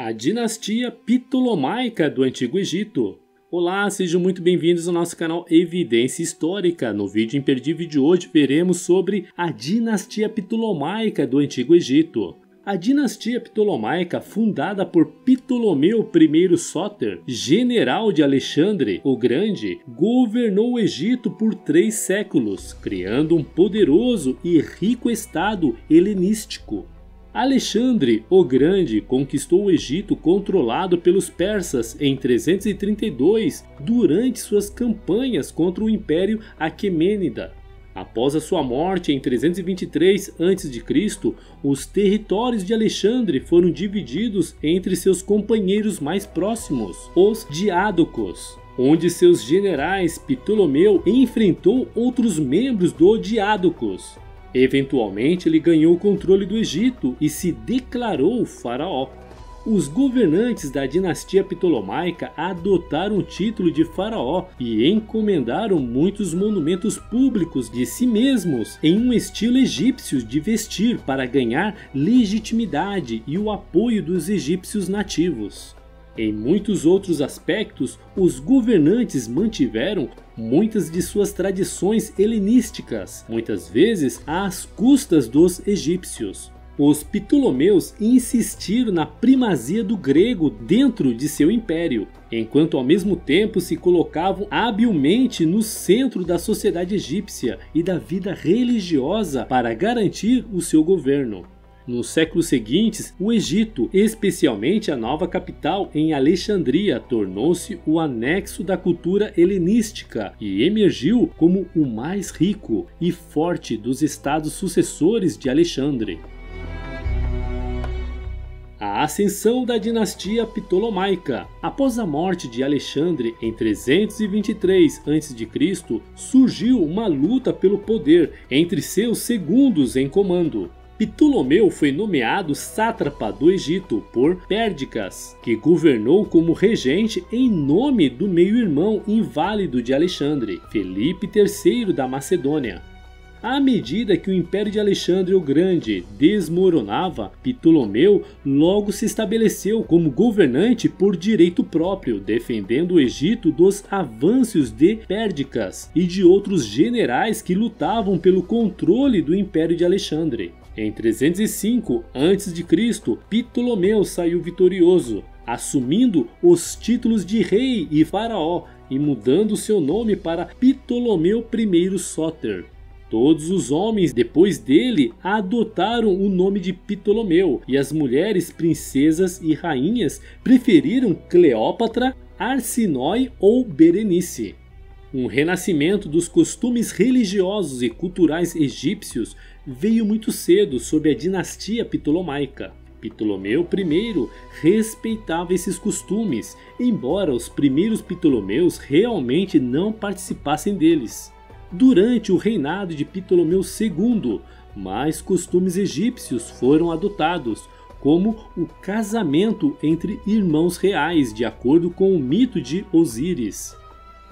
A dinastia Ptolomaica do Antigo Egito. Olá, sejam muito bem-vindos ao nosso canal Evidência Histórica. No vídeo imperdível de hoje veremos sobre a dinastia Ptolomaica do Antigo Egito. A dinastia Ptolomaica, fundada por Ptolomeu I Sóter, general de Alexandre o Grande, governou o Egito por 3 séculos, criando um poderoso e rico estado helenístico. Alexandre o Grande conquistou o Egito controlado pelos persas em 332 durante suas campanhas contra o Império Aquemênida. Após a sua morte em 323 a.C., os territórios de Alexandre foram divididos entre seus companheiros mais próximos, os Diádocos, onde seus generais Ptolomeu enfrentou outros membros do Diádocos. Eventualmente ele ganhou o controle do Egito e se declarou faraó. Os governantes da dinastia Ptolomaica adotaram o título de faraó e encomendaram muitos monumentos públicos de si mesmos em um estilo egípcio de vestir para ganhar legitimidade e o apoio dos egípcios nativos. Em muitos outros aspectos, os governantes mantiveram muitas de suas tradições helenísticas, muitas vezes às custas dos egípcios. Os Ptolomeus insistiram na primazia do grego dentro de seu império, enquanto ao mesmo tempo se colocavam habilmente no centro da sociedade egípcia e da vida religiosa para garantir o seu governo. Nos séculos seguintes, o Egito, especialmente a nova capital em Alexandria, tornou-se o anexo da cultura helenística e emergiu como o mais rico e forte dos estados sucessores de Alexandre. A ascensão da dinastia Ptolomaica. Após a morte de Alexandre em 323 a.C., surgiu uma luta pelo poder entre seus segundos em comando. Ptolomeu foi nomeado sátrapa do Egito por Perdicas, que governou como regente em nome do meio-irmão inválido de Alexandre, Felipe III da Macedônia. À medida que o Império de Alexandre o Grande desmoronava, Ptolomeu logo se estabeleceu como governante por direito próprio, defendendo o Egito dos avanços de Perdicas e de outros generais que lutavam pelo controle do Império de Alexandre. Em 305 a.C., Ptolomeu saiu vitorioso, assumindo os títulos de rei e faraó e mudando seu nome para Ptolomeu I Sóter. Todos os homens depois dele adotaram o nome de Ptolomeu e as mulheres, princesas e rainhas preferiram Cleópatra, Arsinoe ou Berenice. Um renascimento dos costumes religiosos e culturais egípcios veio muito cedo sob a dinastia Ptolomaica. Ptolomeu I respeitava esses costumes, embora os primeiros Ptolomeus realmente não participassem deles. Durante o reinado de Ptolomeu II, mais costumes egípcios foram adotados, como o casamento entre irmãos reais, de acordo com o mito de Osíris.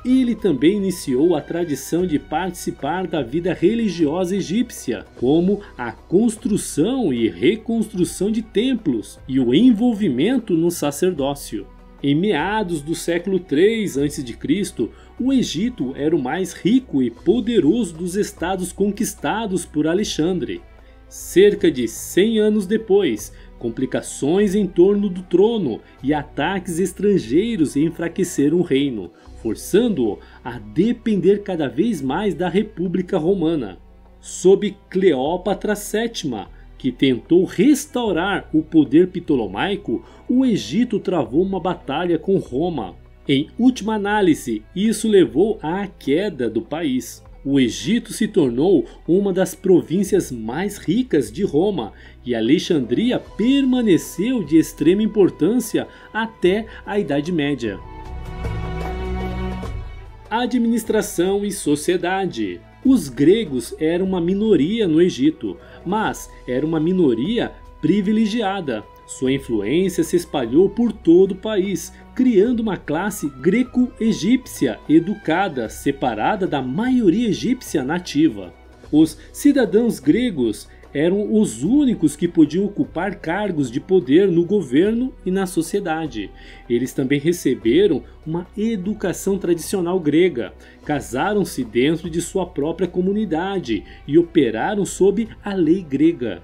Ele também iniciou a tradição de participar da vida religiosa egípcia, como a construção e reconstrução de templos e o envolvimento no sacerdócio. Em meados do século III a.C., o Egito era o mais rico e poderoso dos estados conquistados por Alexandre. Cerca de 100 anos depois, complicações em torno do trono e ataques estrangeiros enfraqueceram o reino, forçando-o a depender cada vez mais da República Romana. Sob Cleópatra VII, que tentou restaurar o poder ptolomaico, o Egito travou uma batalha com Roma. Em última análise, isso levou à queda do país. O Egito se tornou uma das províncias mais ricas de Roma e Alexandria permaneceu de extrema importância até a Idade Média. Administração e sociedade. Os gregos eram uma minoria no Egito, mas era uma minoria privilegiada. Sua influência se espalhou por todo o país, criando uma classe greco-egípcia educada, separada da maioria egípcia nativa. Os cidadãos gregos eram os únicos que podiam ocupar cargos de poder no governo e na sociedade. Eles também receberam uma educação tradicional grega, casaram-se dentro de sua própria comunidade e operaram sob a lei grega.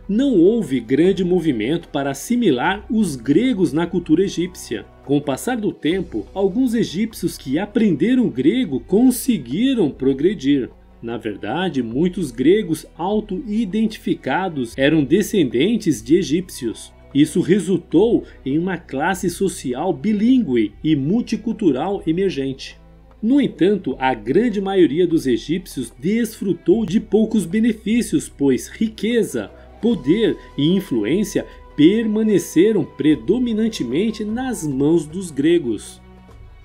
Não houve grande movimento para assimilar os gregos na cultura egípcia. Com o passar do tempo, alguns egípcios que aprenderam grego conseguiram progredir. Na verdade, muitos gregos auto-identificados eram descendentes de egípcios. Isso resultou em uma classe social bilíngue e multicultural emergente. No entanto, a grande maioria dos egípcios desfrutou de poucos benefícios, pois riqueza, poder e influência permaneceram predominantemente nas mãos dos gregos.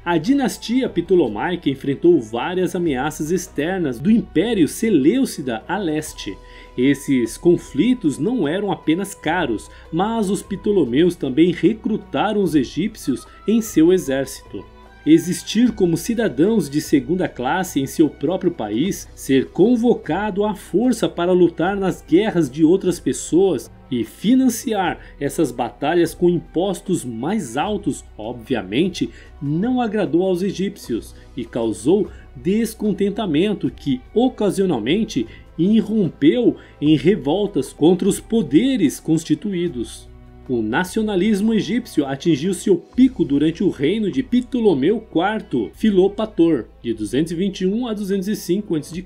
A dinastia Ptolomaica enfrentou várias ameaças externas do Império Seleucida a leste. Esses conflitos não eram apenas caros, mas os Ptolomeus também recrutaram os egípcios em seu exército. Existir como cidadãos de segunda classe em seu próprio país, ser convocado à força para lutar nas guerras de outras pessoas e financiar essas batalhas com impostos mais altos, obviamente, não agradou aos egípcios e causou descontentamento que, ocasionalmente, irrompeu em revoltas contra os poderes constituídos. O nacionalismo egípcio atingiu seu pico durante o reino de Ptolomeu IV Filopator, de 221 a 205 a.C.,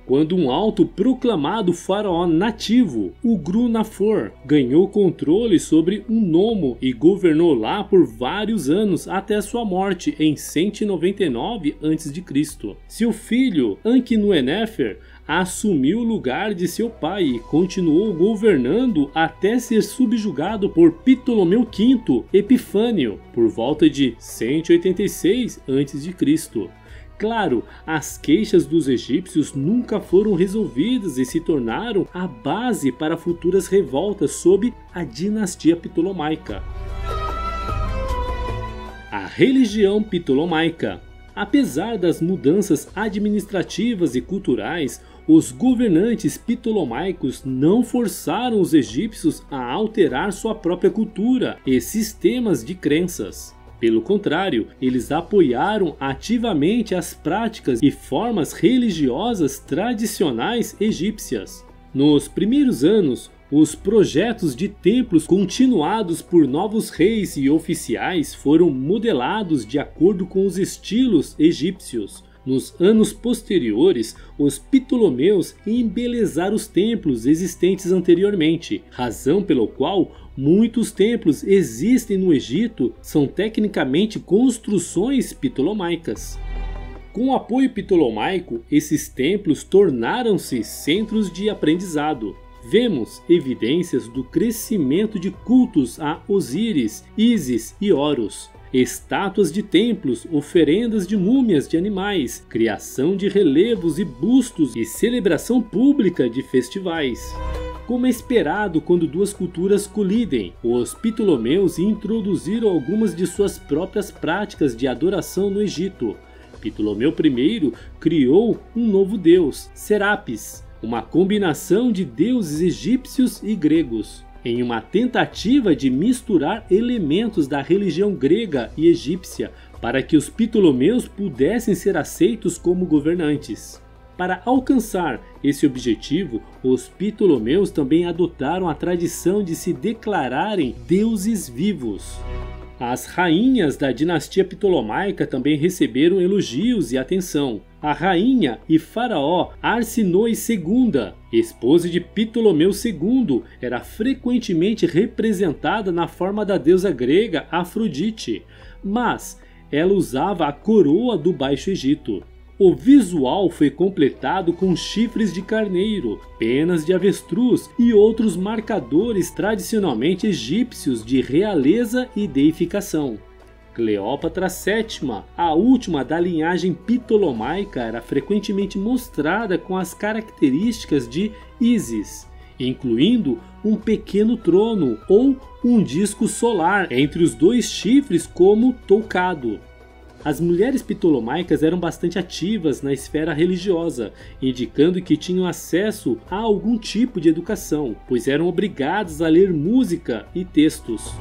quando um autoproclamado faraó nativo, o Gru-Nafor, ganhou controle sobre um nomo e governou lá por vários anos até sua morte em 199 a.C. Seu filho, Anki-Nuenefer, assumiu o lugar de seu pai e continuou governando até ser subjugado por Ptolomeu V Epifânio por volta de 186 a.C. Claro, as queixas dos egípcios nunca foram resolvidas e se tornaram a base para futuras revoltas sob a dinastia Ptolomaica. A religião Ptolomaica. Apesar das mudanças administrativas e culturais, os governantes ptolomaicos não forçaram os egípcios a alterar sua própria cultura e sistemas de crenças. Pelo contrário, eles apoiaram ativamente as práticas e formas religiosas tradicionais egípcias. Nos primeiros anos, os projetos de templos continuados por novos reis e oficiais foram modelados de acordo com os estilos egípcios. Nos anos posteriores, os Ptolomeus embelezaram os templos existentes anteriormente, razão pela qual muitos templos existem no Egito são tecnicamente construções ptolomaicas. Com o apoio ptolomaico, esses templos tornaram-se centros de aprendizado. Vemos evidências do crescimento de cultos a Osíris, Ísis e Horus. Estátuas de templos, oferendas de múmias de animais, criação de relevos e bustos e celebração pública de festivais. Como é esperado quando duas culturas colidem, os Ptolomeus introduziram algumas de suas próprias práticas de adoração no Egito. Ptolomeu I criou um novo deus, Serapis, uma combinação de deuses egípcios e gregos, em uma tentativa de misturar elementos da religião grega e egípcia para que os Ptolomeus pudessem ser aceitos como governantes. Para alcançar esse objetivo, os Ptolomeus também adotaram a tradição de se declararem deuses vivos. As rainhas da dinastia Ptolomaica também receberam elogios e atenção. A rainha e faraó Arsinoe II, esposa de Ptolomeu II, era frequentemente representada na forma da deusa grega Afrodite, mas ela usava a coroa do Baixo Egito. O visual foi completado com chifres de carneiro, penas de avestruz e outros marcadores tradicionalmente egípcios de realeza e deificação. Cleópatra VII, a última da linhagem ptolomaica, era frequentemente mostrada com as características de Ísis, incluindo um pequeno trono ou um disco solar entre os dois chifres como toucado. As mulheres ptolomaicas eram bastante ativas na esfera religiosa, indicando que tinham acesso a algum tipo de educação, pois eram obrigadas a ler música e textos.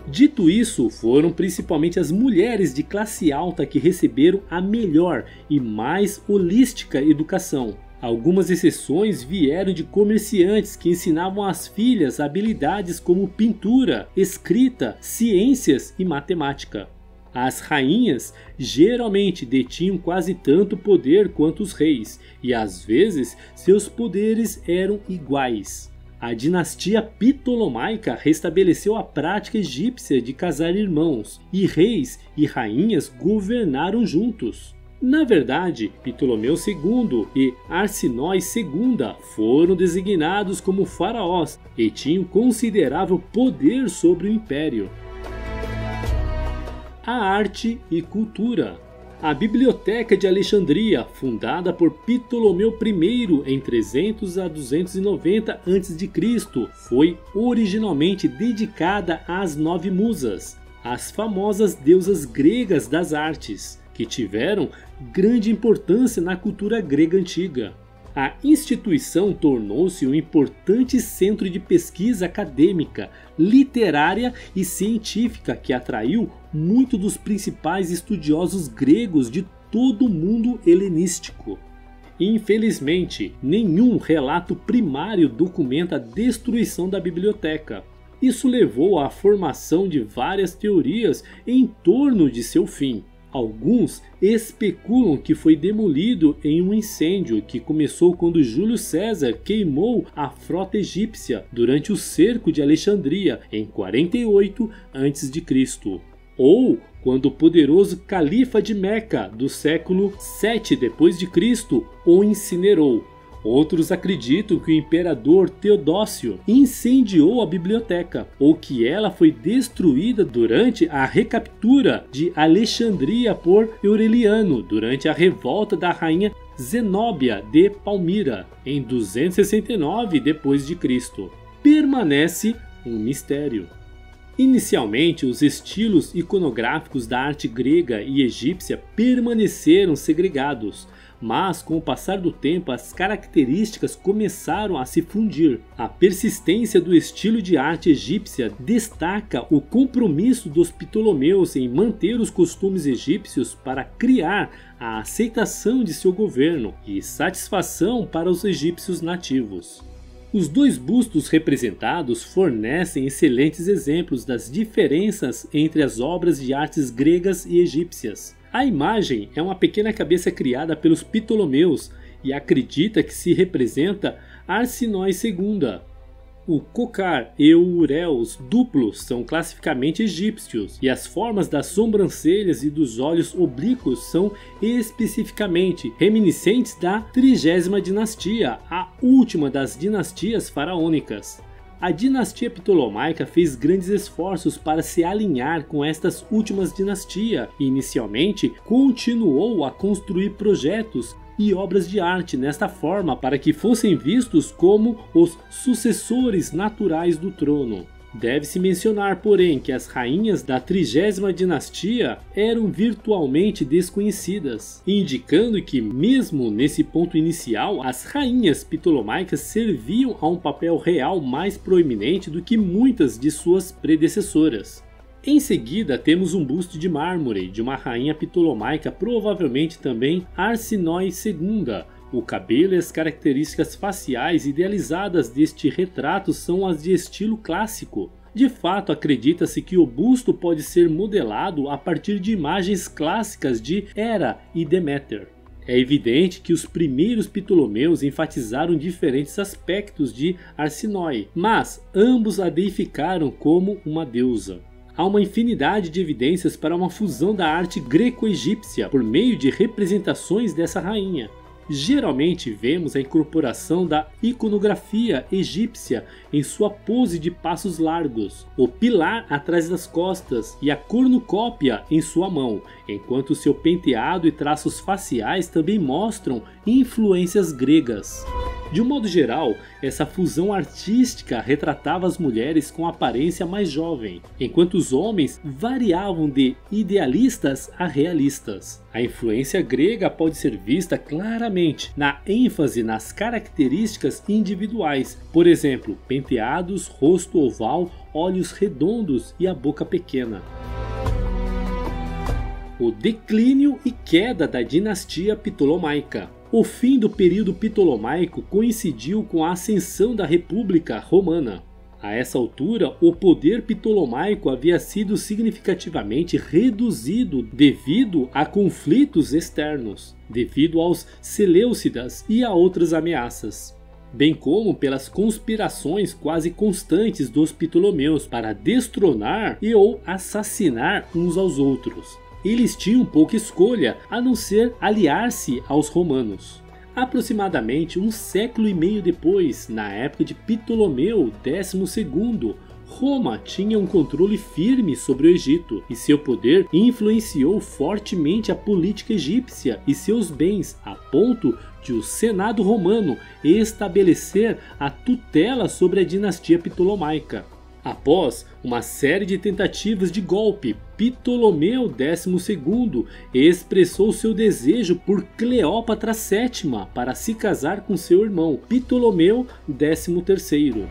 Dito isso, foram principalmente as mulheres de classe alta que receberam a melhor e mais holística educação. Algumas exceções vieram de comerciantes que ensinavam às filhas habilidades como pintura, escrita, ciências e matemática. As rainhas geralmente detinham quase tanto poder quanto os reis, e às vezes seus poderes eram iguais. A dinastia ptolomaica restabeleceu a prática egípcia de casar irmãos, e reis e rainhas governaram juntos. Na verdade, Ptolomeu II e Arsinoe II foram designados como faraós e tinham considerável poder sobre o império. A arte e cultura. A Biblioteca de Alexandria, fundada por Ptolomeu I em 300 a 290 a.C., foi originalmente dedicada às 9 musas, as famosas deusas gregas das artes, que tiveram grande importância na cultura grega antiga. A instituição tornou-se um importante centro de pesquisa acadêmica, literária e científica que atraiu muitos dos principais estudiosos gregos de todo o mundo helenístico. Infelizmente, nenhum relato primário documenta a destruição da biblioteca. Isso levou à formação de várias teorias em torno de seu fim. Alguns especulam que foi demolido em um incêndio que começou quando Júlio César queimou a frota egípcia durante o cerco de Alexandria em 48 a.C. Ou quando o poderoso califa de Meca do século 7 d.C. o incinerou. Outros acreditam que o imperador Teodósio incendiou a biblioteca, ou que ela foi destruída durante a recaptura de Alexandria por Aureliano durante a revolta da rainha Zenóbia de Palmira em 269 d.C. Permanece um mistério. Inicialmente, os estilos iconográficos da arte grega e egípcia permaneceram segregados, mas com o passar do tempo as características começaram a se fundir. A persistência do estilo de arte egípcia destaca o compromisso dos Ptolomeus em manter os costumes egípcios para criar a aceitação de seu governo e satisfação para os egípcios nativos. Os dois bustos representados fornecem excelentes exemplos das diferenças entre as obras de artes gregas e egípcias. A imagem é uma pequena cabeça criada pelos Ptolomeus e acredita que se representa Arsinoe II. O cocar e o uréus duplos são classificamente egípcios, e as formas das sobrancelhas e dos olhos oblíquos são especificamente reminiscentes da 30ª dinastia, a última das dinastias faraônicas. A dinastia ptolomaica fez grandes esforços para se alinhar com estas últimas dinastias e inicialmente continuou a construir projetos e obras de arte nesta forma para que fossem vistos como os sucessores naturais do trono. Deve-se mencionar, porém, que as rainhas da 30ª dinastia eram virtualmente desconhecidas, indicando que, mesmo nesse ponto inicial, as rainhas ptolomaicas serviam a um papel real mais proeminente do que muitas de suas predecessoras. Em seguida, temos um busto de mármore de uma rainha ptolomaica, provavelmente também Arsinoe II. O cabelo e as características faciais idealizadas deste retrato são as de estilo clássico. De fato, acredita-se que o busto pode ser modelado a partir de imagens clássicas de Hera e Deméter. É evidente que os primeiros Ptolomeus enfatizaram diferentes aspectos de Arsinoe, mas ambos a deificaram como uma deusa. Há uma infinidade de evidências para uma fusão da arte greco-egípcia por meio de representações dessa rainha. Geralmente vemos a incorporação da iconografia egípcia em sua pose de passos largos, o pilar atrás das costas e a cornucópia em sua mão, enquanto seu penteado e traços faciais também mostram influências gregas. De um modo geral, essa fusão artística retratava as mulheres com aparência mais jovem, enquanto os homens variavam de idealistas a realistas. A influência grega pode ser vista claramente na ênfase nas características individuais, por exemplo, penteados, rosto oval, olhos redondos e a boca pequena. O declínio e queda da dinastia Ptolomaica. O fim do período ptolomaico coincidiu com a ascensão da República Romana. A essa altura, o poder ptolomaico havia sido significativamente reduzido devido a conflitos externos, devido aos Seleucidas e a outras ameaças, bem como pelas conspirações quase constantes dos Ptolomeus para destronar e ou assassinar uns aos outros. Eles tinham pouca escolha a não ser aliar-se aos romanos. Aproximadamente um século e meio depois, na época de Ptolomeu XII, Roma tinha um controle firme sobre o Egito e seu poder influenciou fortemente a política egípcia e seus bens, a ponto de o Senado romano estabelecer a tutela sobre a dinastia ptolomaica. Após uma série de tentativas de golpe, Ptolomeu XII expressou seu desejo por Cleópatra VII para se casar com seu irmão Ptolomeu XIII.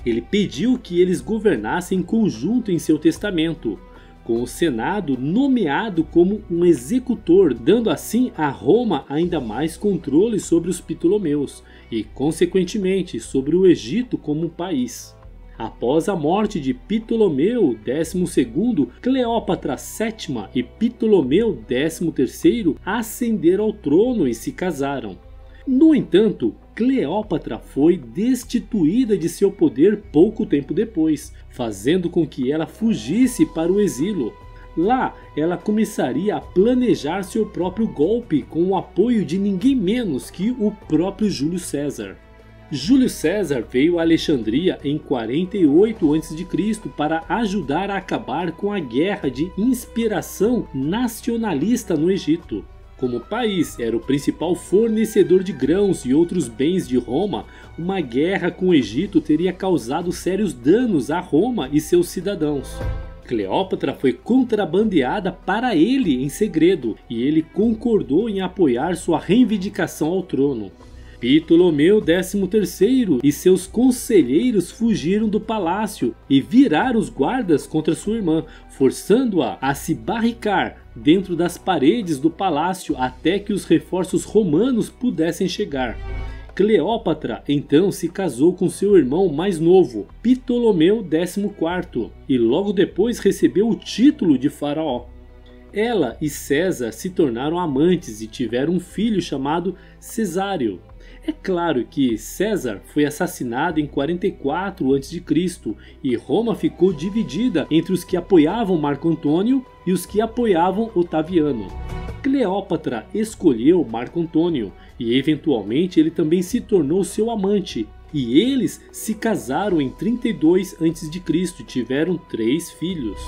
Ele pediu que eles governassem em conjunto em seu testamento, com o Senado nomeado como um executor, dando assim a Roma ainda mais controle sobre os Ptolomeus e, consequentemente, sobre o Egito como um país. Após a morte de Ptolomeu XII, Cleópatra VII e Ptolomeu XIII ascenderam ao trono e se casaram. No entanto, Cleópatra foi destituída de seu poder pouco tempo depois, fazendo com que ela fugisse para o exílio. Lá, ela começaria a planejar seu próprio golpe com o apoio de ninguém menos que o próprio Júlio César. Júlio César veio a Alexandria em 48 a.C. para ajudar a acabar com a guerra de inspiração nacionalista no Egito. Como o país era o principal fornecedor de grãos e outros bens de Roma, uma guerra com o Egito teria causado sérios danos a Roma e seus cidadãos. Cleópatra foi contrabandeada para ele em segredo e ele concordou em apoiar sua reivindicação ao trono. Ptolomeu XIII e seus conselheiros fugiram do palácio e viraram os guardas contra sua irmã, forçando-a a se barricar dentro das paredes do palácio até que os reforços romanos pudessem chegar. Cleópatra então se casou com seu irmão mais novo, Ptolomeu XIV, e logo depois recebeu o título de faraó. Ela e César se tornaram amantes e tiveram um filho chamado Cesário. É claro que César foi assassinado em 44 a.C. e Roma ficou dividida entre os que apoiavam Marco Antônio e os que apoiavam Otaviano. Cleópatra escolheu Marco Antônio e eventualmente ele também se tornou seu amante, e eles se casaram em 32 a.C. e tiveram 3 filhos.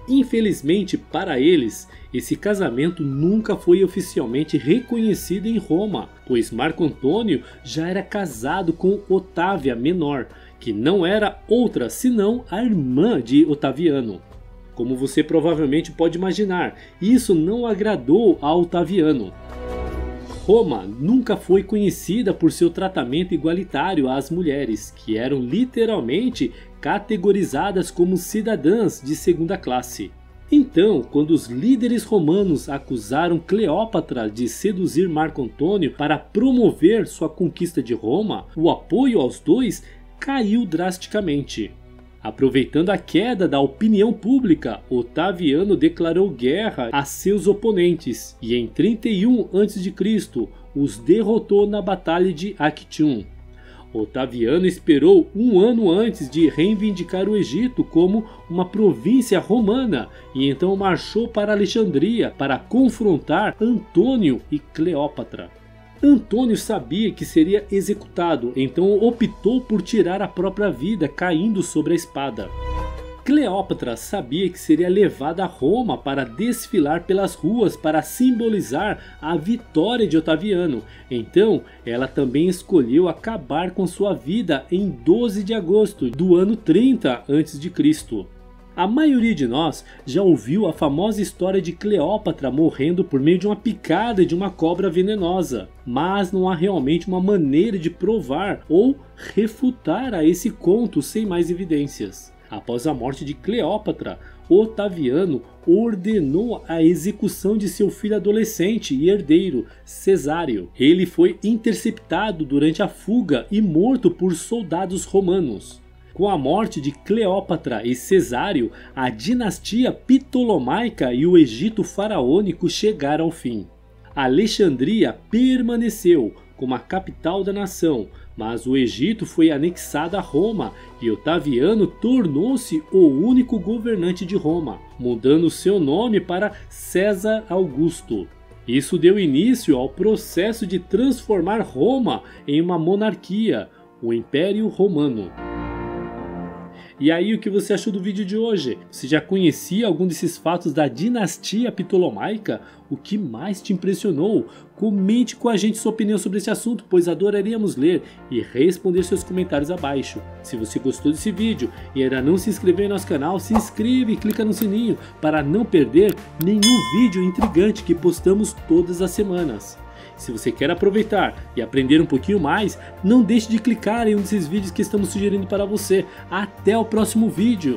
Infelizmente para eles, esse casamento nunca foi oficialmente reconhecido em Roma, pois Marco Antônio já era casado com Otávia Menor, que não era outra senão a irmã de Otaviano. Como você provavelmente pode imaginar, isso não agradou a Otaviano. Roma nunca foi conhecida por seu tratamento igualitário às mulheres, que eram literalmente categorizadas como cidadãs de segunda classe. Então, quando os líderes romanos acusaram Cleópatra de seduzir Marco Antônio para promover sua conquista de Roma, o apoio aos dois caiu drasticamente. Aproveitando a queda da opinião pública, Otaviano declarou guerra a seus oponentes e em 31 a.C. os derrotou na Batalha de Actium. Otaviano esperou um ano antes de reivindicar o Egito como uma província romana e então marchou para Alexandria para confrontar Antônio e Cleópatra. Antônio sabia que seria executado, então optou por tirar a própria vida, caindo sobre a espada. Cleópatra sabia que seria levada a Roma para desfilar pelas ruas para simbolizar a vitória de Otaviano, então ela também escolheu acabar com sua vida em 12 de agosto do ano 30 a.C. A maioria de nós já ouviu a famosa história de Cleópatra morrendo por meio de uma picada de uma cobra venenosa, mas não há realmente uma maneira de provar ou refutar a esse conto sem mais evidências. Após a morte de Cleópatra, Otaviano ordenou a execução de seu filho adolescente e herdeiro, Cesário. Ele foi interceptado durante a fuga e morto por soldados romanos. Com a morte de Cleópatra e Cesário, a dinastia Ptolomaica e o Egito faraônico chegaram ao fim. Alexandria permaneceu como a capital da nação, mas o Egito foi anexado a Roma e Otaviano tornou-se o único governante de Roma, mudando seu nome para César Augusto. Isso deu início ao processo de transformar Roma em uma monarquia, o Império Romano. E aí, o que você achou do vídeo de hoje? Você já conhecia algum desses fatos da dinastia Ptolomaica? O que mais te impressionou? Comente com a gente sua opinião sobre esse assunto, pois adoraríamos ler e responder seus comentários abaixo. Se você gostou desse vídeo e ainda não se inscreveu em nosso canal, se inscreva e clica no sininho para não perder nenhum vídeo intrigante que postamos todas as semanas. Se você quer aproveitar e aprender um pouquinho mais, não deixe de clicar em um desses vídeos que estamos sugerindo para você. Até o próximo vídeo!